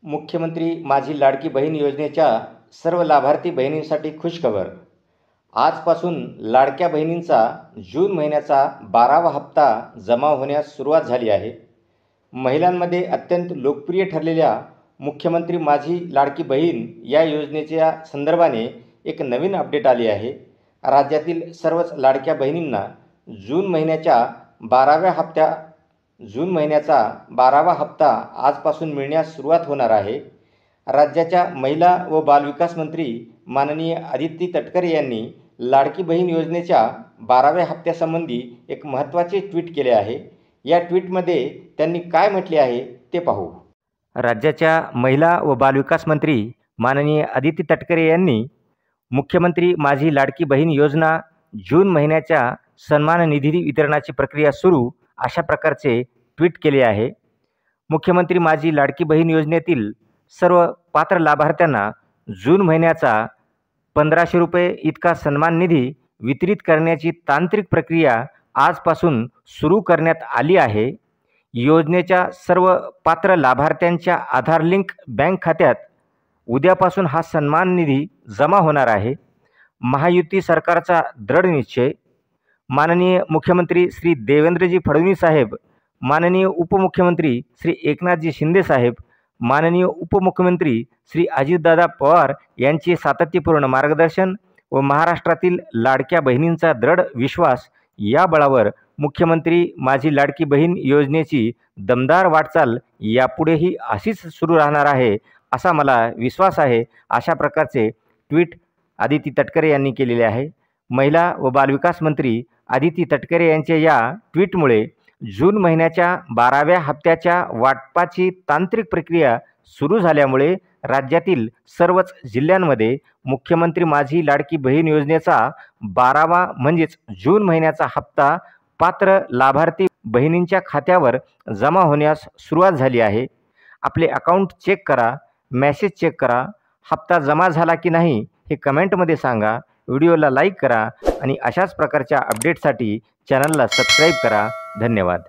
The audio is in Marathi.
मुख्यमंत्री माझी लाडकी बहीण योजनेच्या सर्व लाभार्थी बहिणींसाठी खुशखबर. आजपासून लाडक्या बहिणींचा जून महिन्याचा 12वा हप्ता जमा होण्यास सुरुवात झाली आहे. महिलांमध्ये अत्यंत लोकप्रिय ठरलेल्या मुख्यमंत्री माझी लाडकी बहीण या योजनेच्या संदर्भाने एक नवीन अपडेट आली आहे. राज्यातील सर्वच लाडक्या बहिणींना जून महिन्याचा 12वा हप्ता आजपासून मिळण्यास सुरुवात होणार आहे. राज्याच्या महिला व बालविकास मंत्री माननीय अदिती तटकरे यांनी लाडकी बहीण योजनेच्या 12व्या हप्त्यासंबंधी एक महत्त्वाचे ट्विट केले आहे. या ट्विटमध्ये त्यांनी काय म्हटले आहे ते पाहू. राज्याच्या महिला व बालविकास मंत्री माननीय अदिती तटकरे यांनी मुख्यमंत्री माझी लाडकी बहीण योजना जून महिन्याच्या सन्मान निधी वितरणाची प्रक्रिया सुरू अशा प्रकारचे ट्विट केले आहे. मुख्यमंत्री माझी लाडकी बहीण योजनेतील सर्व पात्र लाभार्थ्यांना जून महिन्याचा 1500 रुपये इतका सन्मान निधी वितरित करण्याची तांत्रिक प्रक्रिया आजपासून सुरू करण्यात आली आहे. योजनेच्या सर्व पात्र लाभार्थ्यांच्या आधार लिंक बँक खात्यात उद्यापासून हा सन्मान निधी जमा होणार आहे. महायुती सरकारचा दृढ निश्चय. माननीय मुख्यमंत्री श्री देवेंद्रजी फडणवीस साहेब, माननीय उपमुख्यमंत्री श्री एकनाथजी शिंदे साहेब, माननीय उपमुख्यमंत्री श्री अजितदादा पवार यांचे सातत्यपूर्ण मार्गदर्शन व महाराष्ट्रातील लाडक्या बहिणींचा दृढ विश्वास या बळावर मुख्यमंत्री माझी लाडकी बहीण योजनेची दमदार वाटचाल यापुढेही अशीच सुरू राहणार आहे असा मला विश्वास आहे. अशा प्रकारचे ट्विट अदिती तटकरे यांनी केलेले आहे. महिला व बालविकास मंत्री अदिती तटकरे यांच्या या ट्विटमुळे जून महिन्याच्या 12व्या हप्त्याच्या वाटपाची तांत्रिक प्रक्रिया सुरू झाल्यामुळे राज्यातील सर्वच जिल्ह्यांमध्ये मुख्यमंत्री माझी लाडकी बहीण योजनेचा 12वा म्हणजेच जून महिन्याचा हप्ता पात्र लाभार्थी बहिणींच्या खात्यावर जमा होण्यास सुरुवात झाली आहे. आपले अकाउंट चेक करा, मेसेज चेक करा. हप्ता जमा झाला की नाही हे कमेंटमध्ये सांगा. व्हिडिओला लाईक करा आणि अशाच प्रकारच्या अपडेटसाठी चॅनलला सबस्क्राईब करा. धन्यवाद.